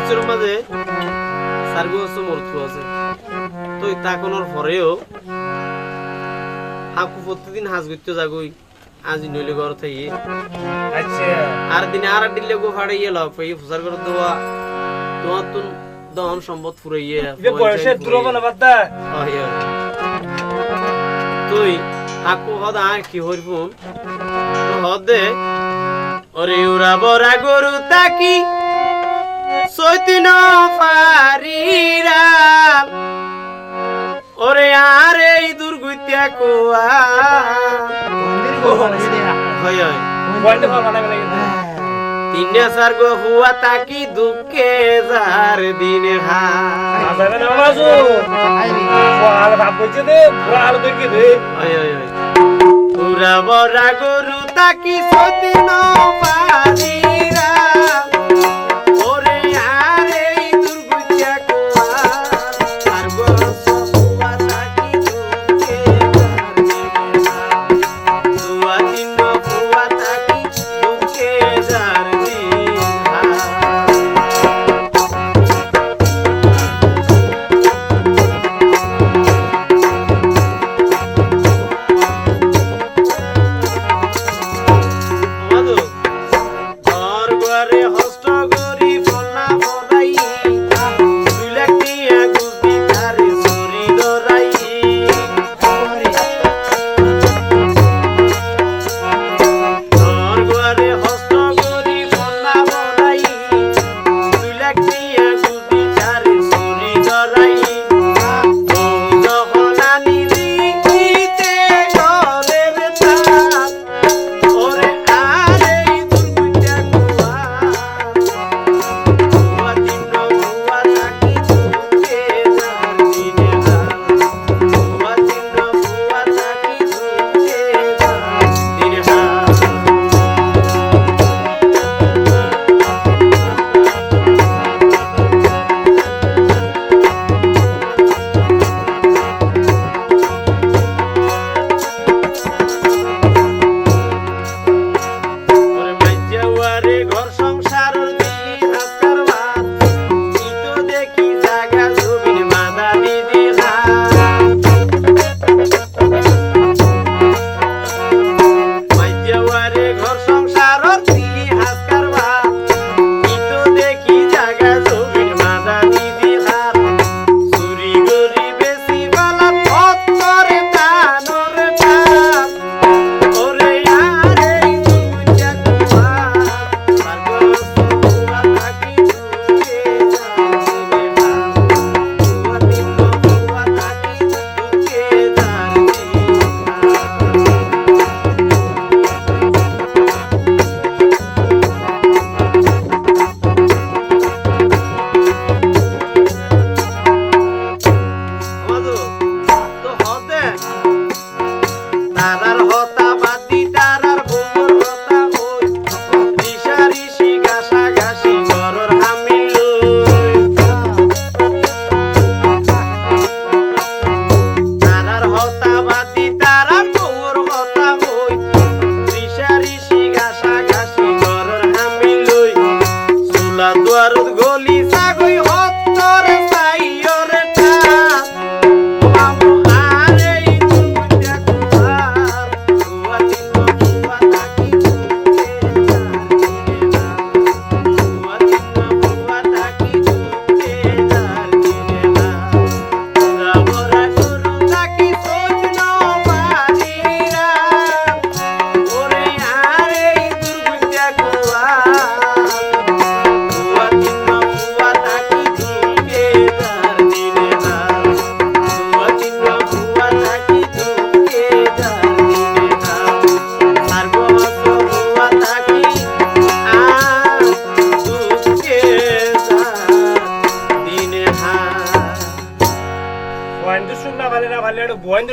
বছরের মাঝে সার্গো বছর মরতু আছে তো তাকনের পরেও হাকু প্রতিদিন হাজ করতে যাগই আজ নইলে ঘর থেকে আচ্ছা আর দিনে আর দিলে গো ফাড়ে ইয়ে লাভ এই ফুসার করে দেওয়া তোমার তো দহন সম্পদ ফুরাইয়ে যে বয়সে দুরবল বাদা তুই হাকু হদা কি হইফুন হদে ওরে উরা বরা গরু তাকি সৈতিন ফারিরা ওরে আরে এই দুর্গুতিয়া কোয়া হয় হয় বলতে পারবা না লাগে তিনে সার্গ হুয়া তাকি দুঃখে যার দিনে হা আজাবে না বাজু ওয়াল ভাব কইছে দে পুরা আলো দেখি দে হয় হয় হয় পুরা বরা গরু তাকি সতিন পারিরা ওরে আরে দুর্গুতিয়া কোয়া সার্গ হুয়া তাকি দুঃখে যার দিনে হা দুয়া তিন হুয়া তাকি দুঃখে যার দিনে হা আমাদো ঘর ঘরে হস্ত গরি ফনা ফরাই 2 লাখ টিয়া গুদি তারে চুরি দরাই ঘর ঘরে হস্ত গরি ফনা ফরাই 2 লাখ টিয়া গুদি তারে চুরি দরাই যখন নিদিতে ঘরের তার ওরে আরে দুর্গুতিয়া কোয়া হুয়া তিন হুয়া তাকি দুঃখে যার দিনে হা হুয়া তিন হুয়া তাকি দুঃখে যার দিনে হা ওরে মাইজাওয়ারে ঘর সংসারের দিই হাসকার বাদ ই তো দেখি জায়গা জমিন মাদা দিদি হা মাইজাওয়ারে ঘর সংসারের দিই হাসকার বাদ ই তো দেখি জায়গা জমিন মাদা দিদি হা চুরি গরি বেশি বালা পথ করে দানর দান ওরে আরে দুর্গুতিয়া কোয়া সার্গ হুয়া তাকি দুঃখে যার দিনে হা হুয়া তিন হুয়া তাকি দুঃখে যার দিনে আমাদো তো হতে তারার হতা বাতি তারার বুমর হতা হই ঋষা ঋষি গাছা গাছি ঘরর হামিল লই তারার হতা বাতি তারার বুমর হতা হই ঋষা ঋষি গাছা গাছি ঘরর হামিল লই চুলা দুয়ারত গলি সাগই হত্তর সাইয়র টা বাবু আরে দুর্গুতিয়া কোয়া হুয়া তিন হুয়া তাকি দুঃখে যার দিনে হা হুয়া তিন হুয়া তাকি দুঃখে যার দিনে হা পুরা বরা গরু তাকি সৈন্য পারিরা ওরে আরে দুর্গুতিয়া কোয়া হুয়া তিন হুয়া তাকি দুঃখে যার দিনে হা হুয়া তিন হুয়া তাকি দুঃখে যার দিনে হা সার্গ হুয়া তাকি দুঃখে যার দিনে হা বয়ন তো শুননা ভালো না ভালো এটা বয়ন তো